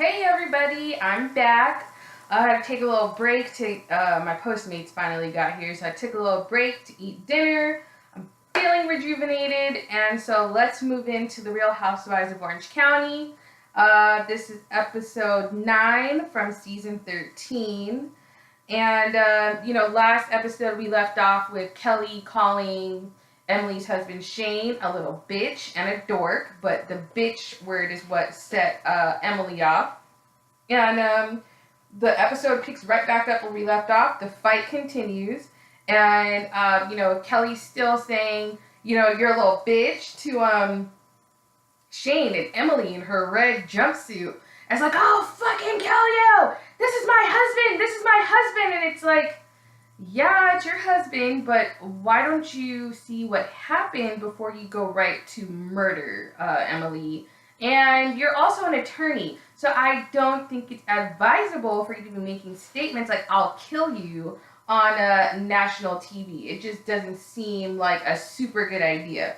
Hey everybody, I'm back. I had to take a little break to, my Postmates finally got here, so I took a little break to eat dinner. I'm feeling rejuvenated, and so let's move into the Real Housewives of Orange County. This is episode 9 from season 13. And, last episode we left off with Kelly calling Emily's husband Shane a little bitch and a dork, but the bitch word is what set Emily off. And the episode picks right back up where we left off. The fight continues, and Kelly's still saying, you're a little bitch to Shane and Emily in her red jumpsuit. And it's like, oh, fucking kill you! This is my husband! This is my husband! And it's like, yeah, it's your husband, but why don't you see what happened before you go right to murder, Emily? And you're also an attorney, so I don't think it's advisable for you to be making statements like, I'll kill you, on national TV. It just doesn't seem like a super good idea.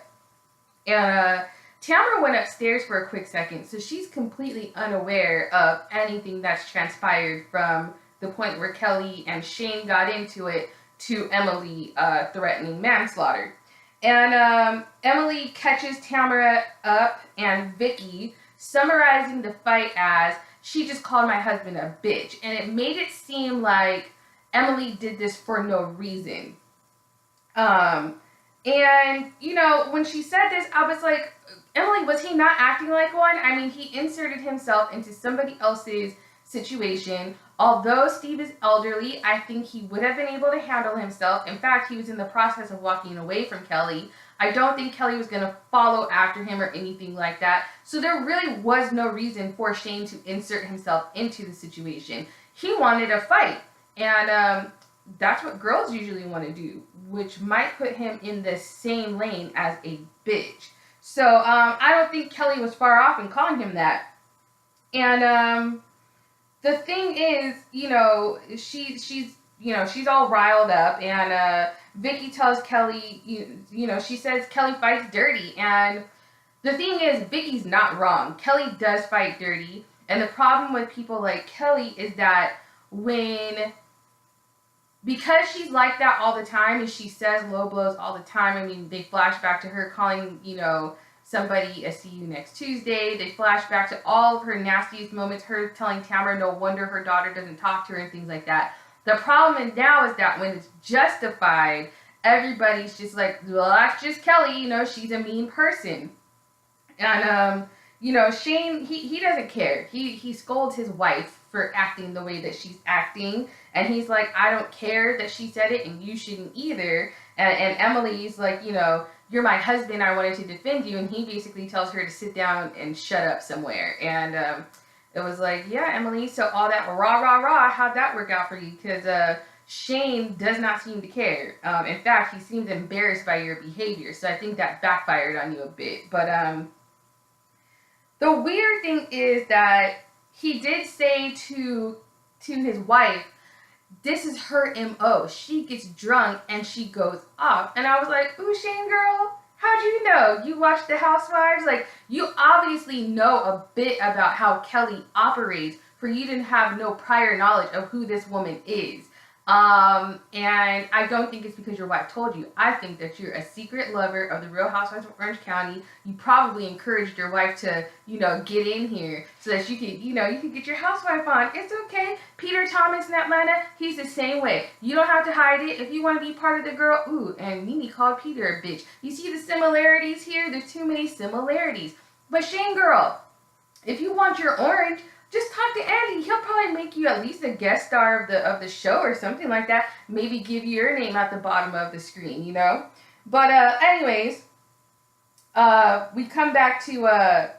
And Tamara went upstairs for a quick second, so she's completely unaware of anything that's transpired from the point where Kelly and Shane got into it to Emily threatening manslaughter. And Emily catches Tamara up and Vicki, summarizing the fight as, she just called my husband a bitch. And it made it seem like Emily did this for no reason. And, when she said this, I was like, Emily, was he not acting like one? I mean, he inserted himself into somebody else's situation. Although Steve is elderly, I think he would have been able to handle himself. In fact, he was in the process of walking away from Kelly. I don't think Kelly was going to follow after him or anything like that. So there really was no reason for Shane to insert himself into the situation. He wanted a fight. And that's what girls usually want to do, which might put him in the same lane as a bitch. So I don't think Kelly was far off in calling him that. And the thing is, she's all riled up, and Vicki tells Kelly, she says Kelly fights dirty, and the thing is, Vicki's not wrong. Kelly does fight dirty, and the problem with people like Kelly is that because she's like that all the time, and she says low blows all the time. I mean, they flash back to her calling, somebody a see you next Tuesday. They flash back to all of her nastiest moments, her telling Tamara no wonder her daughter doesn't talk to her and things like that. The problem now is that when it's justified, everybody's just like, well, that's just Kelly, she's a mean person. And, Shane, he doesn't care. He scolds his wife for acting the way that she's acting. And he's like, I don't care that she said it, and you shouldn't either. And Emily's like, you're my husband, I wanted to defend you. And he basically tells her to sit down and shut up somewhere. And it was like, yeah, Emily, so all that rah, rah, rah, how'd that work out for you? Because Shane does not seem to care. In fact, he seems embarrassed by your behavior. So I think that backfired on you a bit. But the weird thing is that he did say to his wife, this is her MO. She gets drunk and she goes off. And I was like, ooh, Shane girl, how'd you know? You watched The Housewives? Like, you obviously know a bit about how Kelly operates for you to have no prior knowledge of who this woman is. And I don't think it's because your wife told you. I think that you're a secret lover of the Real Housewives of Orange County. You probably encouraged your wife to, get in here so that you could, you could get your housewife on. It's okay. Peter Thomas in Atlanta, he's the same way. You don't have to hide it. If you want to be part of the girl, ooh, and Mimi called Peter a bitch. You see the similarities here? There's too many similarities. But Shane girl, if you want your orange, just talk to Andy. He'll probably make you at least a guest star of the show or something like that. Maybe give you your name at the bottom of the screen, But anyways, we come back to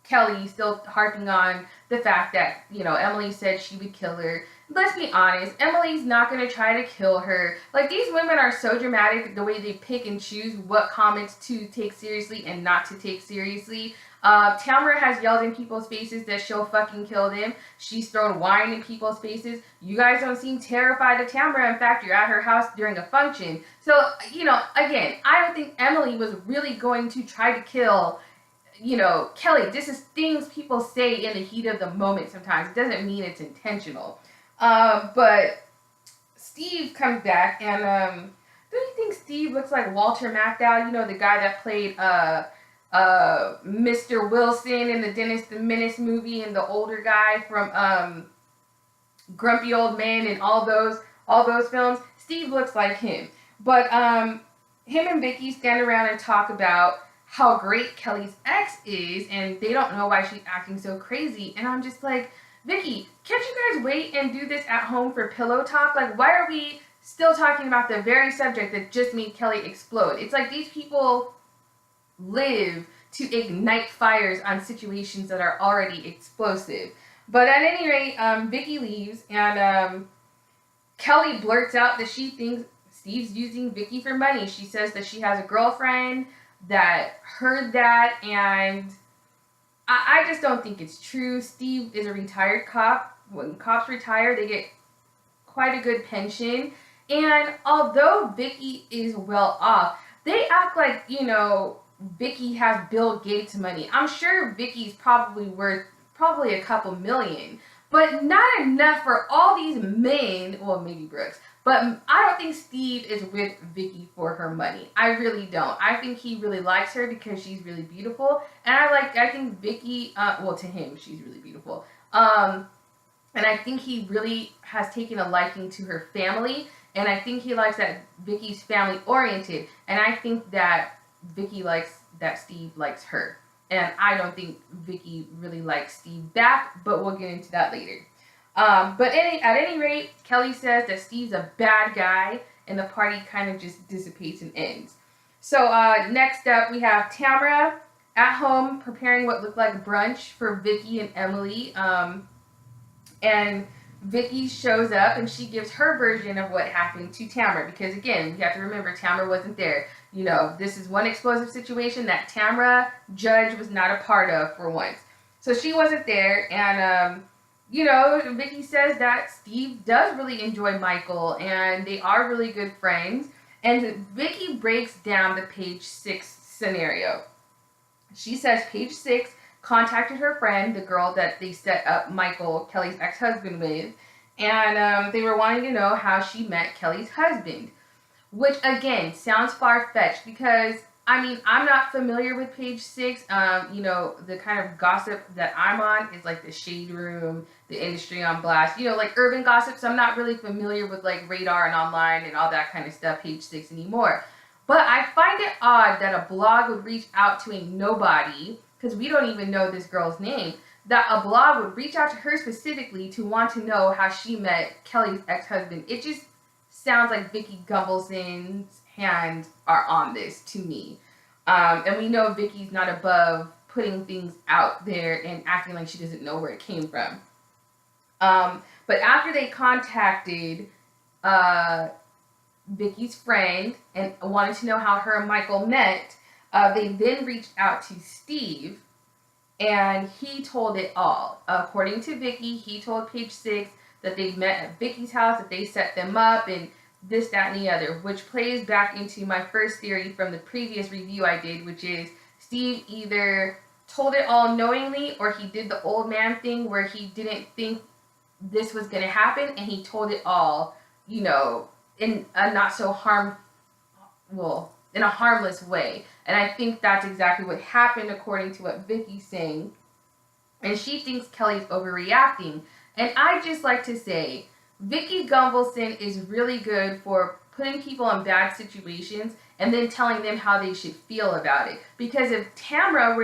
Kelly still harping on the fact that Emily said she would kill her. Let's be honest, Emily's not going to try to kill her. Like, these women are so dramatic, the way they pick and choose what comments to take seriously and not to take seriously. Tamara has yelled in people's faces that she'll fucking kill them. She's thrown wine in people's faces. You guys don't seem terrified of Tamara. In fact, you're at her house during a function. So, again, I don't think Emily was really going to try to kill Kelly, this is things people say in the heat of the moment sometimes. It doesn't mean it's intentional. But Steve comes back, and do you think Steve looks like Walter Matthau? The guy that played Mr. Wilson in the Dennis the Menace movie, and the older guy from Grumpy Old Man and all those films. Steve looks like him. But him and Vicki stand around and talk about how great Kelly's ex is, and they don't know why she's acting so crazy. And I'm just like, Vicki, can't you guys wait and do this at home for pillow talk? Like, why are we still talking about the very subject that just made Kelly explode? It's like these people live to ignite fires on situations that are already explosive. But at any rate, Vicki leaves, and Kelly blurts out that she thinks Steve's using Vicki for money. She says that she has a girlfriend that heard that, and I just don't think it's true. Steve is a retired cop. When cops retire, they get quite a good pension. And although Vicki is well off, they act like, Vicki has Bill Gates money. I'm sure Vicki's probably worth a couple million, but not enough for all these men. Well, maybe Brooks, but I don't think Steve is with Vicki for her money. I really don't. I think he really likes her because she's really beautiful, and I think Vicki, to him, she's really beautiful. And I think he really has taken a liking to her family, and I think he likes that Vicki's family oriented, and I think that Vicki likes that Steve likes her. And I don't think Vicki really likes Steve back, but we'll get into that later. But at any rate, Kelly says that Steve's a bad guy, and the party kind of just dissipates and ends. So next up, we have Tamara at home preparing what looked like brunch for Vicki and Emily. And Vicki shows up, and she gives her version of what happened to Tamara. Because, again, you have to remember, Tamara wasn't there. This is one explosive situation that Tamara Judge was not a part of for once. So she wasn't there, and, Vicki says that Steve does really enjoy Michael, and they are really good friends. And Vicki breaks down the page 6 scenario. She says page 6 contacted her friend, the girl that they set up Michael, Kelly's ex-husband, with, and they were wanting to know how she met Kelly's husband. Which, again, sounds far-fetched because, I'm not familiar with page 6. The kind of gossip that I'm on is like the Shade Room, the Industry on Blast, like urban gossip. So I'm not really familiar with like Radar and Online and all that kind of stuff, page 6 anymore. But I find it odd that a blog would reach out to a nobody, because we don't even know this girl's name, that a blog would reach out to her specifically to want to know how she met Kelly's ex-husband. It just sounds like Vicki Gunvalson's hands are on this to me. And we know Vicki's not above putting things out there and acting like she doesn't know where it came from. But after they contacted Vicki's friend and wanted to know how her and Michael met, they then reached out to Steve, and he told it all. According to Vicki, he told page 6 that they met at Vicki's house, that they set them up, and this, that, and the other, which plays back into my first theory from the previous review I did, which is Steve either told it all knowingly, or he did the old man thing where he didn't think this was going to happen, and he told it all, in a not so in a harmless way. And I think that's exactly what happened according to what Vicki's saying. And she thinks Kelly's overreacting. And I just like to say, Vicki Gunvalson is really good for putting people in bad situations and then telling them how they should feel about it. Because if Tamara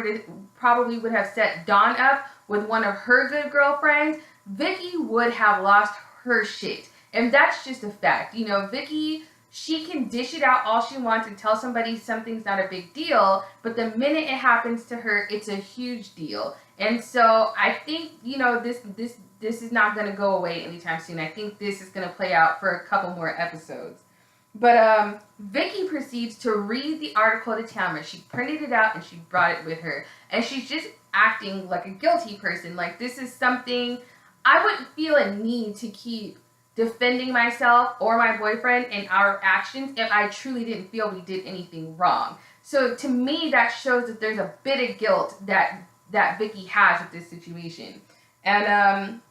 probably would have set Dawn up with one of her good girlfriends, Vicki would have lost her shit. And that's just a fact. Vicki, she can dish it out all she wants and tell somebody something's not a big deal, but the minute it happens to her, it's a huge deal. And so I think, this is not going to go away anytime soon. I think this is going to play out for a couple more episodes. But Vicki proceeds to read the article to Tamara. She printed it out and she brought it with her. And she's just acting like a guilty person. Like, this is something I wouldn't feel a need to keep defending myself or my boyfriend and our actions if I truly didn't feel we did anything wrong. So to me, that shows that there's a bit of guilt that Vicki has with this situation. And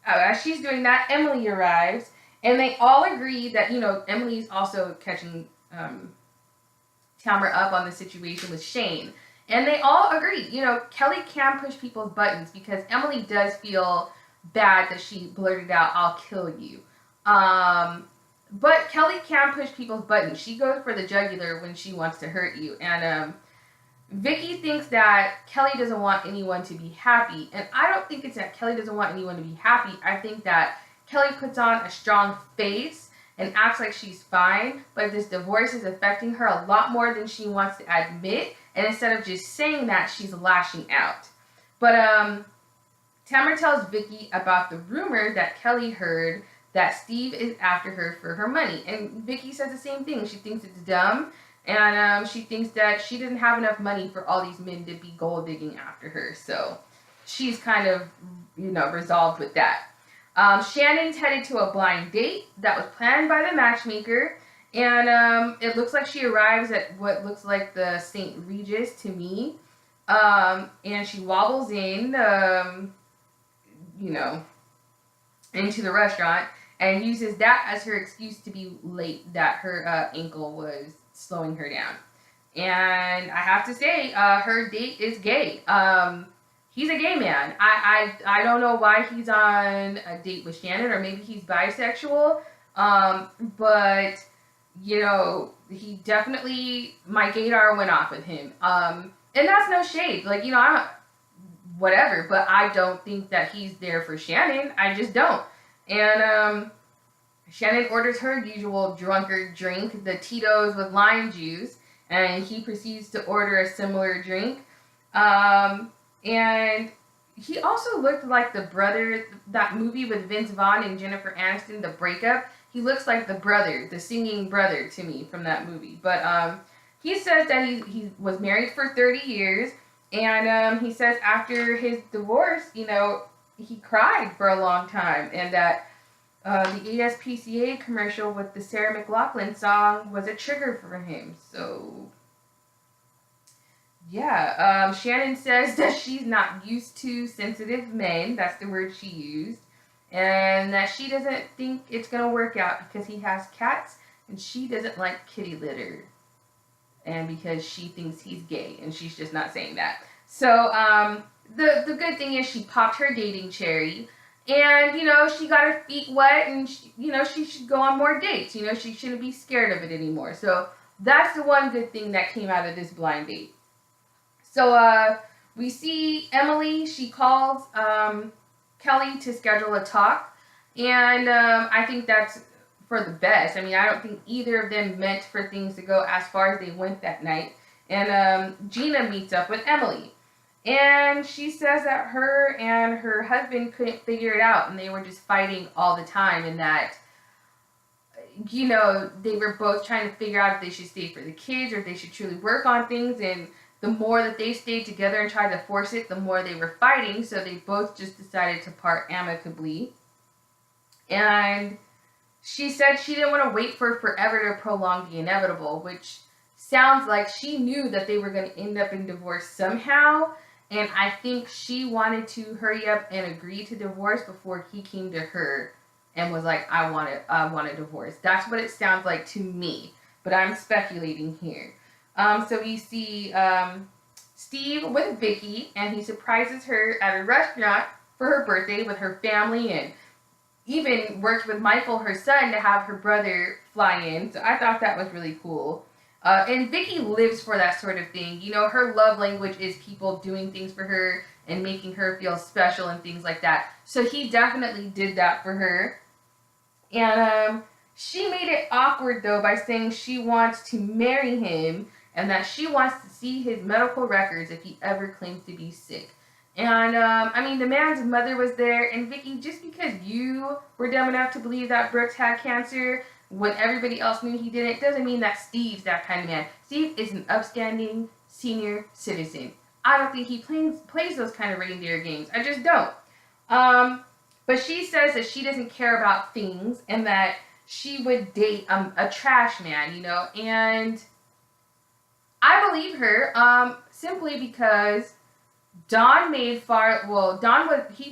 as she's doing that, Emily arrives, and they all agree that, Emily's also catching Tamara up on the situation with Shane. And they all agree, Kelly can push people's buttons, because Emily does feel bad that she blurted out, "I'll kill you." But Kelly can push people's buttons. She goes for the jugular when she wants to hurt you. And Vicki thinks that Kelly doesn't want anyone to be happy. And I don't think it's that Kelly doesn't want anyone to be happy. I think that Kelly puts on a strong face and acts like she's fine, but this divorce is affecting her a lot more than she wants to admit. And instead of just saying that, she's lashing out. But Tamara tells Vicki about the rumor that Kelly heard that Steve is after her for her money. And Vicki says the same thing. She thinks it's dumb, and she thinks that she doesn't have enough money for all these men to be gold digging after her. So she's kind of, resolved with that. Shannon's headed to a blind date that was planned by the matchmaker, and it looks like she arrives at what looks like the St. Regis to me, and she wobbles in, into the restaurant, and uses that as her excuse to be late, that her ankle was slowing her down. And I have to say, her date is gay. He's a gay man. I don't know why he's on a date with Shannon, or maybe he's bisexual. But, he definitely, my gaydar went off with him. And that's no shade. Whatever, but I don't think that he's there for Shannon. I just don't. And Shannon orders her usual drunkard drink, the Tito's with lime juice, and he proceeds to order a similar drink. And he also looked like the brother, that movie with Vince Vaughn and Jennifer Aniston, The Breakup. He looks like the brother, the singing brother to me from that movie. But he says that he was married for 30 years. And he says after his divorce, he cried for a long time, and that the ASPCA commercial with the Sarah McLachlan song was a trigger for him. So, yeah. Shannon says that she's not used to sensitive men. That's the word she used. And that she doesn't think it's going to work out because he has cats, and she doesn't like kitty litter. And because she thinks he's gay, and she's just not saying that. So, the good thing is she popped her dating cherry, and, she got her feet wet, and, she should go on more dates. She shouldn't be scared of it anymore. So, that's the one good thing that came out of this blind date. So, we see Emily. She calls Kelly to schedule a talk, and I think that's for the best. I mean, I don't think either of them meant for things to go as far as they went that night. And Gina meets up with Emily. And she says that her and her husband couldn't figure it out, and they were just fighting all the time, and that, they were both trying to figure out if they should stay for the kids or if they should truly work on things. And the more that they stayed together and tried to force it, the more they were fighting. So they both just decided to part amicably. And she said she didn't want to wait for forever to prolong the inevitable, which sounds like she knew that they were going to end up in divorce somehow. And I think she wanted to hurry up and agree to divorce before he came to her and was like, I want a divorce. That's what it sounds like to me. But I'm speculating here. So we see Steve with Vicki, and he surprises her at a restaurant for her birthday with her family, and even worked with Michael, her son, to have her brother fly in. So I thought that was really cool. And Vicki lives for that sort of thing. Her love language is people doing things for her and making her feel special and things like that. So he definitely did that for her. And she made it awkward, though, by saying she wants to marry him and that she wants to see his medical records if he ever claims to be sick. And, the man's mother was there. And Vicki, just because you were dumb enough to believe that Brooks had cancer when everybody else knew he didn't, doesn't mean that Steve's that kind of man. Steve is an upstanding senior citizen. I don't think he plays those kind of reindeer games. I just don't. But she says that she doesn't care about things and that she would date a trash man, and I believe her, simply because he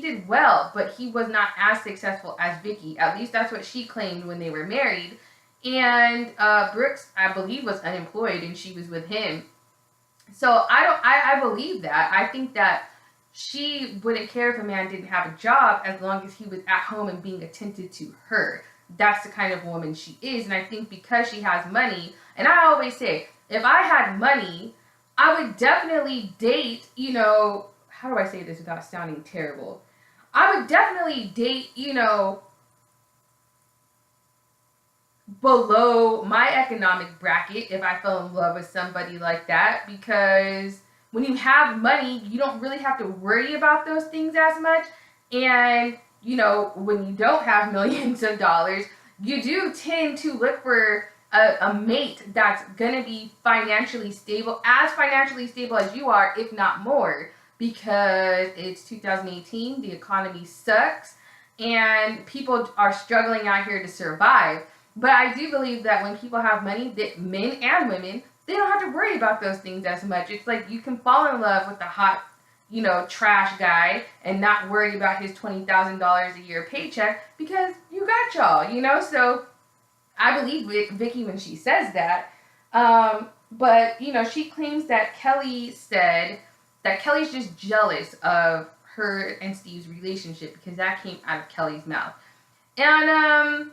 did well, but he was not as successful as Vicki. At least that's what she claimed when they were married. And Brooks, I believe, was unemployed and she was with him. So I believe that. I think that she wouldn't care if a man didn't have a job as long as he was at home and being attentive to her. That's the kind of woman she is. And I think because she has money, and I always say, if I had money, I would definitely date, how do I say this without sounding terrible? I would definitely date, below my economic bracket if I fell in love with somebody like that, because when you have money, you don't really have to worry about those things as much. And, when you don't have millions of dollars, you do tend to look for a mate that's going to be financially stable, as financially stable as you are, if not more, because it's 2018, the economy sucks, and people are struggling out here to survive. But I do believe that when people have money, that men and women, they don't have to worry about those things as much. It's like you can fall in love with the hot, trash guy and not worry about his $20,000 a year paycheck because you got y'all. So I believe Vicki when she says that. But, she claims that Kelly said that Kelly's just jealous of her and Steve's relationship because that came out of Kelly's mouth. And,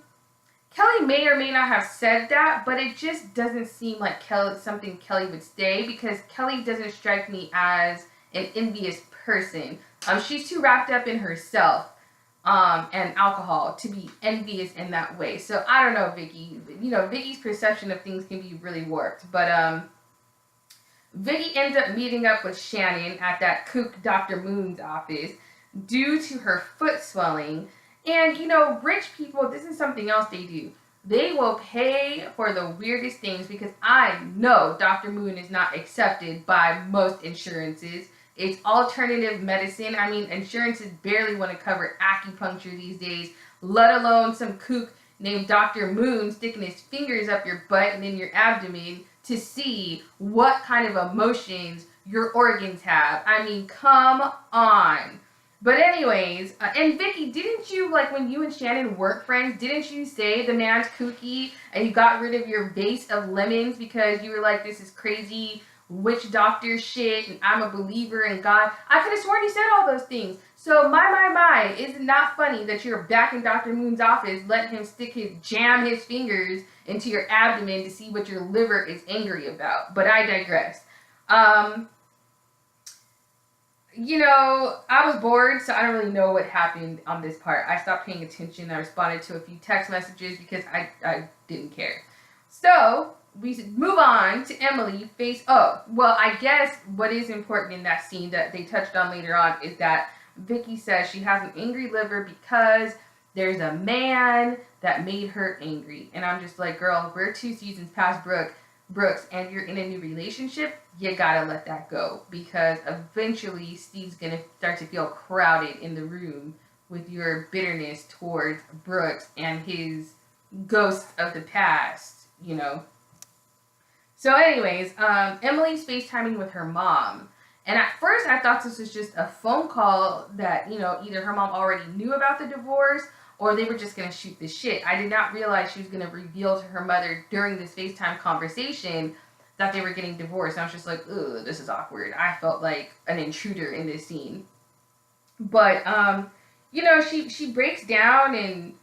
Kelly may or may not have said that, but it just doesn't seem like something Kelly would say, because Kelly doesn't strike me as an envious person. She's too wrapped up in herself and alcohol to be envious in that way. So I don't know, Vicki. Vicki's perception of things can be really warped. But Vicki ends up meeting up with Shannon at that kook Dr. Moon's office due to her foot swelling. And, rich people, this is something else they do. They will pay for the weirdest things, because I know Dr. Moon is not accepted by most insurances. It's alternative medicine. I mean, insurances barely want to cover acupuncture these days, let alone some kook named Dr. Moon sticking his fingers up your butt and in your abdomen to see what kind of emotions your organs have. I mean, come on. But anyways, and Vicki, didn't you, when you and Shannon weren't friends, didn't you say the man's kooky and you got rid of your vase of lemons because you were like, this is crazy witch doctor shit and I'm a believer in God? I could have sworn you said all those things. So my, is it not funny that you're back in Dr. Moon's office letting him jam his fingers into your abdomen to see what your liver is angry about? But I digress. I was bored, so I don't really know what happened on this part. I stopped paying attention. I responded to a few text messages because I didn't care. So, we move on to Emily I guess what is important in that scene that they touched on later on is that Vicki says she has an angry liver because there's a man that made her angry. And I'm just like, girl, we're 2 seasons past Brooks, and you're in a new relationship, you gotta let that go, because eventually Steve's gonna start to feel crowded in the room with your bitterness towards Brooks and his ghosts of the past, So anyways, Emily's FaceTiming with her mom. And at first I thought this was just a phone call that, either her mom already knew about the divorce or they were just going to shoot the shit. I did not realize she was going to reveal to her mother during this FaceTime conversation that they were getting divorced. I was just like, ugh, this is awkward. I felt like an intruder in this scene. But, she breaks down, and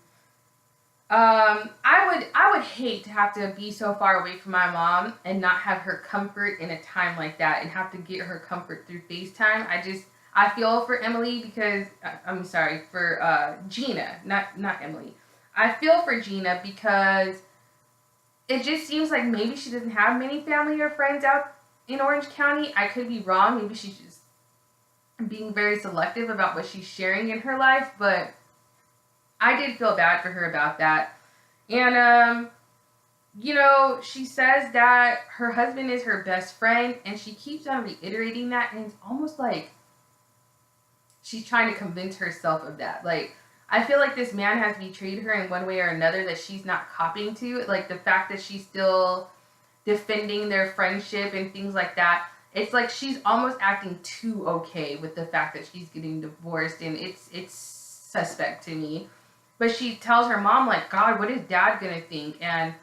I would hate to have to be so far away from my mom and not have her comfort in a time like that and have to get her comfort through FaceTime. I feel for Emily because, I'm sorry, for Gina, not Emily. I feel for Gina because it just seems like maybe she doesn't have many family or friends out in Orange County. I could be wrong. Maybe she's just being very selective about what she's sharing in her life, but I did feel bad for her about that. And, she says that her husband is her best friend, and she keeps on reiterating that, and it's almost like she's trying to convince herself of that. I feel like this man has betrayed her in one way or another that she's not copying to. The fact that she's still defending their friendship and things like that. It's like she's almost acting too okay with the fact that she's getting divorced, and it's suspect to me. But she tells her mom, like, God, what is dad gonna think? And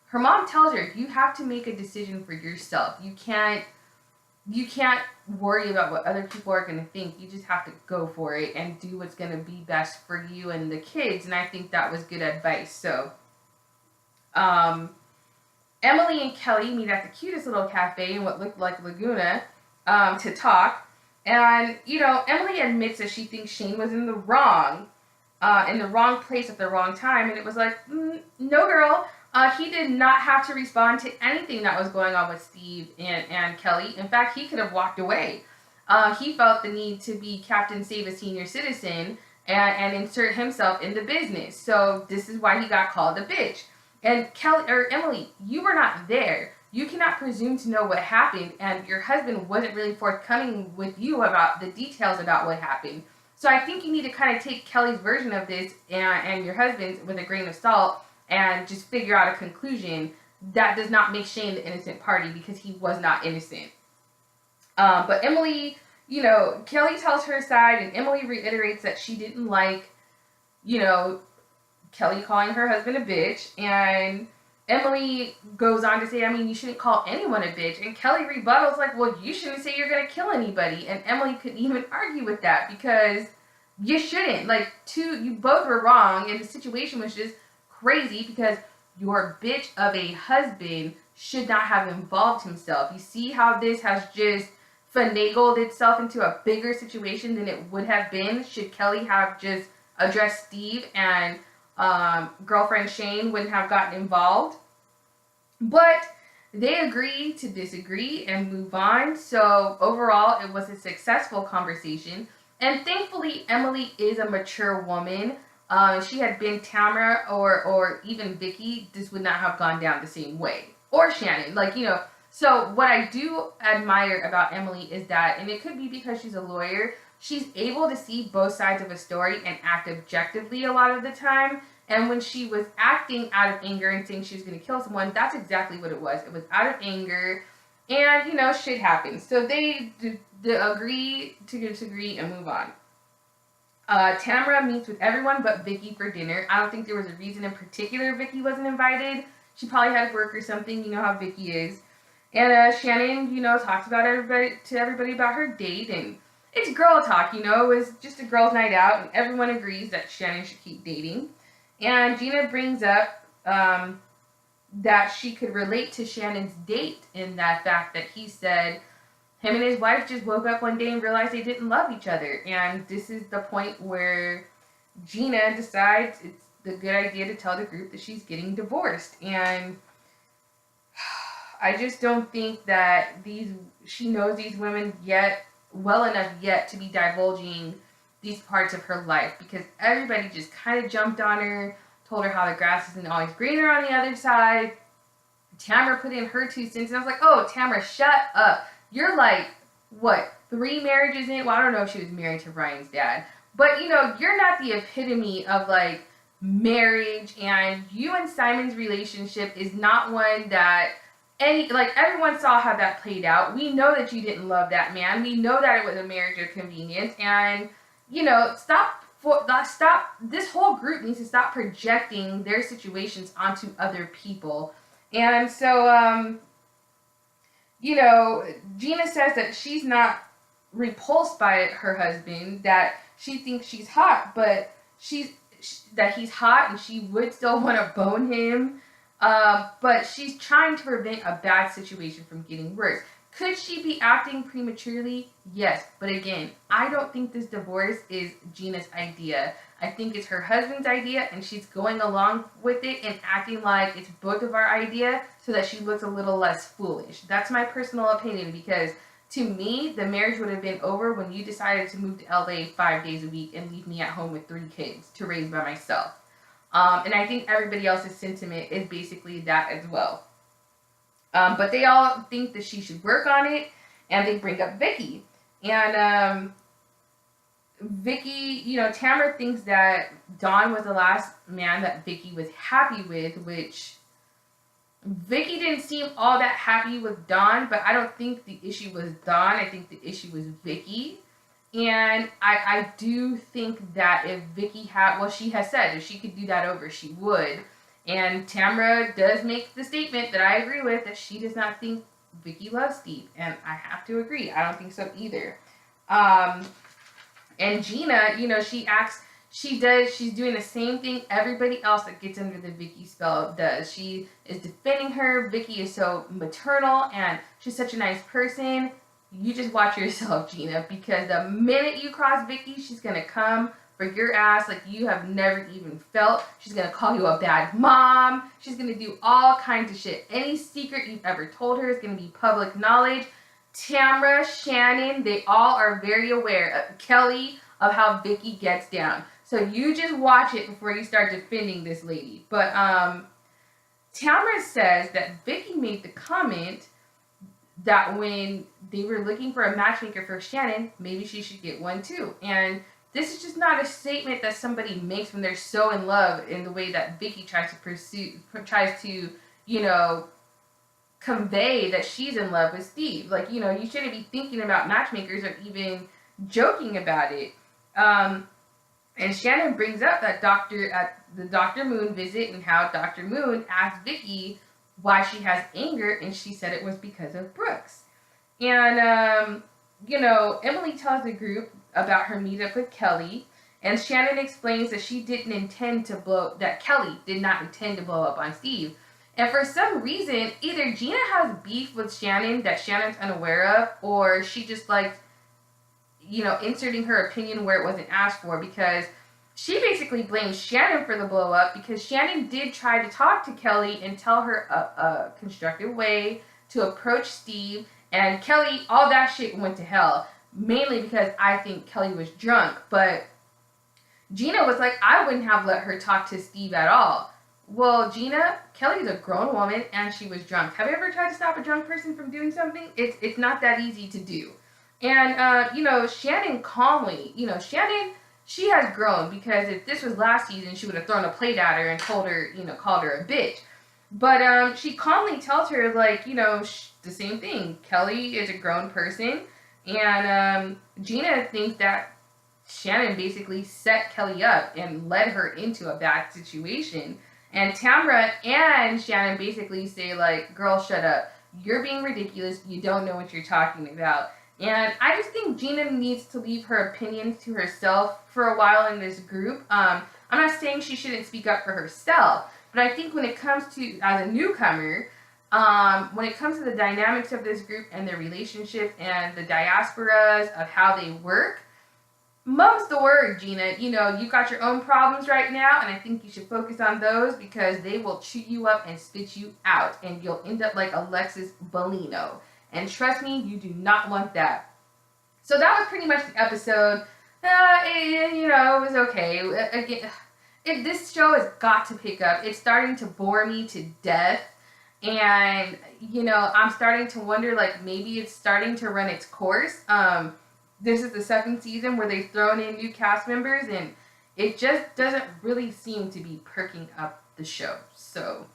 her mom tells her, you have to make a decision for yourself. You can't worry about what other people are gonna think. You just have to go for it and do what's gonna be best for you and the kids. And I think that was good advice. So Emily and Kelly meet at the cutest little cafe in what looked like Laguna to talk. And, Emily admits that she thinks Shane was in the wrong place at the wrong time. And it was like, no, girl. He did not have to respond to anything that was going on with Steve and Kelly. In fact, he could have walked away. He felt the need to be Captain Save a Senior Citizen and insert himself in the business. So this is why he got called a bitch. And Emily, you were not there. You cannot presume to know what happened, and your husband wasn't really forthcoming with you about the details about what happened. So I think you need to kind of take Kelly's version of this and your husband's with a grain of salt and just figure out a conclusion. That does not make Shane the innocent party, because he was not innocent. But Emily, Kelly tells her side, and Emily reiterates that she didn't like, Kelly calling her husband a bitch, and Emily goes on to say, you shouldn't call anyone a bitch, and Kelly rebuttals like, well, you shouldn't say you're going to kill anybody, and Emily couldn't even argue with that, because you shouldn't, you both were wrong, and the situation was just crazy, because your bitch of a husband should not have involved himself. You see how this has just finagled itself into a bigger situation than it would have been should Kelly have just addressed Steve and girlfriend Shane wouldn't have gotten involved. But they agree to disagree and move on. So overall, it was a successful conversation. And thankfully, Emily is a mature woman. She had been Tamara or even Vicki, this would not have gone down the same way. Or Shannon. So what I do admire about Emily is that, and it could be because she's a lawyer, she's able to see both sides of a story and act objectively a lot of the time. And when she was acting out of anger and saying she was going to kill someone, that's exactly what it was. It was out of anger, and, shit happens. So they agree to disagree and move on. Tamara meets with everyone but Vicki for dinner. I don't think there was a reason in particular Vicki wasn't invited. She probably had work or something. You know how Vicki is. And Shannon, talks about everybody about her date, and it's girl talk, it was just a girls' night out, and everyone agrees that Shannon should keep dating. And Gina brings up that she could relate to Shannon's date in that fact that he said him and his wife just woke up one day and realized they didn't love each other. And this is the point where Gina decides it's the good idea to tell the group that she's getting divorced. And I just don't think that she knows these women well enough yet to be divulging these parts of her life, because everybody just kind of jumped on her, told her how the grass isn't always greener on the other side. Tamara put in her 2 cents, and I was like, oh, Tamara, shut up. You're 3 marriages in? Well, I don't know if she was married to Ryan's dad, but you're not the epitome of marriage, and you and Simon's relationship is not one that everyone saw how that played out. We know that you didn't love that man. We know that it was a marriage of convenience, and stop. This whole group needs to stop projecting their situations onto other people. And so, Gina says that she's not repulsed by her husband, that she thinks she's hot, but that he's hot and she would still want to bone him. But she's trying to prevent a bad situation from getting worse. Could she be acting prematurely? Yes. But again, I don't think this divorce is Gina's idea. I think it's her husband's idea, and she's going along with it and acting like it's both of our idea so that she looks a little less foolish. That's my personal opinion, because to me, the marriage would have been over when you decided to move to LA 5 days a week and leave me at home with 3 kids to raise by myself. And I think everybody else's sentiment is basically that as well. But they all think that she should work on it, and they bring up Vicki. And Vicki, Tamara thinks that Don was the last man that Vicki was happy with, which Vicki didn't seem all that happy with Dawn, but I don't think the issue was Dawn. I think the issue was Vicki. And I do think that if Vicki had, well, she has said if she could do that over, she would. And Tamra does make the statement that I agree with, that she does not think Vicki loves Steve. And I have to agree. I don't think so either. And Gina, you know, she's doing the same thing everybody else that gets under the Vicki spell does. She is defending her. Vicki is so maternal, and she's such a nice person. You just watch yourself, Gina, because the minute you cross Vicki, she's going to come for your ass like you have never even felt. She's going to call you a bad mom. She's going to do all kinds of shit. Any secret you've ever told her is going to be public knowledge. Tamra, Shannon, they all are very aware of Kelly, of how Vicki gets down. So you just watch it before you start defending this lady. But Tamra says that Vicki made the comment that when they were looking for a matchmaker for Shannon, maybe she should get one too. And this is just not a statement that somebody makes when they're so in love in the way that Vicki tries to, you know, convey that she's in love with Steve. Like, you know, you shouldn't be thinking about matchmakers or even joking about it. And Shannon brings up that at the Dr. Moon visit and how Dr. Moon asked Vicki why she has anger, and she said it was because of Brooks. And, you know, Emily tells the group about her meetup with Kelly, and Shannon explains that Kelly did not intend to blow up on Steve. And for some reason, either Gina has beef with Shannon that Shannon's unaware of, or she just likes, you know, inserting her opinion where it wasn't asked for, because she basically blames Shannon for the blow up because Shannon did try to talk to Kelly and tell her a constructive way to approach Steve, and Kelly, all that shit went to hell, mainly because I think Kelly was drunk. But Gina was like, I wouldn't have let her talk to Steve at all. Well, Gina, Kelly's a grown woman and she was drunk. Have you ever tried to stop a drunk person from doing something? It's not that easy to do. And, you know, Shannon calmly, you know, she has grown, because if this was last season, she would have thrown a plate at her and told her, you know, called her a bitch. But she calmly tells her, like, you know, the same thing. Kelly is a grown person, and Gina thinks that Shannon basically set Kelly up and led her into a bad situation. And Tamra and Shannon basically say, like, girl, shut up. You're being ridiculous. You don't know what you're talking about. And I just think Gina needs to leave her opinions to herself for a while in this group. I'm not saying she shouldn't speak up for herself, but I think when it comes to, as a newcomer, when it comes to the dynamics of this group and their relationship and the diasporas of how they work, mum's the word, Gina. You know, you got your own problems right now, and I think you should focus on those, because they will chew you up and spit you out, and you'll end up like Alexis Bellino. And trust me, you do not want that. So that was pretty much the episode. You know, it was okay. Again, this show has got to pick up. It's starting to bore me to death. And, you know, I'm starting to wonder, like, maybe it's starting to run its course. This is the second season where they've thrown in new cast members, and it just doesn't really seem to be perking up the show. So,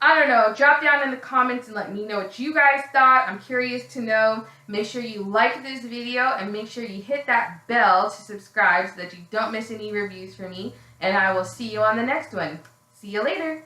I don't know. Drop down in the comments and let me know what you guys thought. I'm curious to know. Make sure you like this video and make sure you hit that bell to subscribe so that you don't miss any reviews from me. And I will see you on the next one. See you later.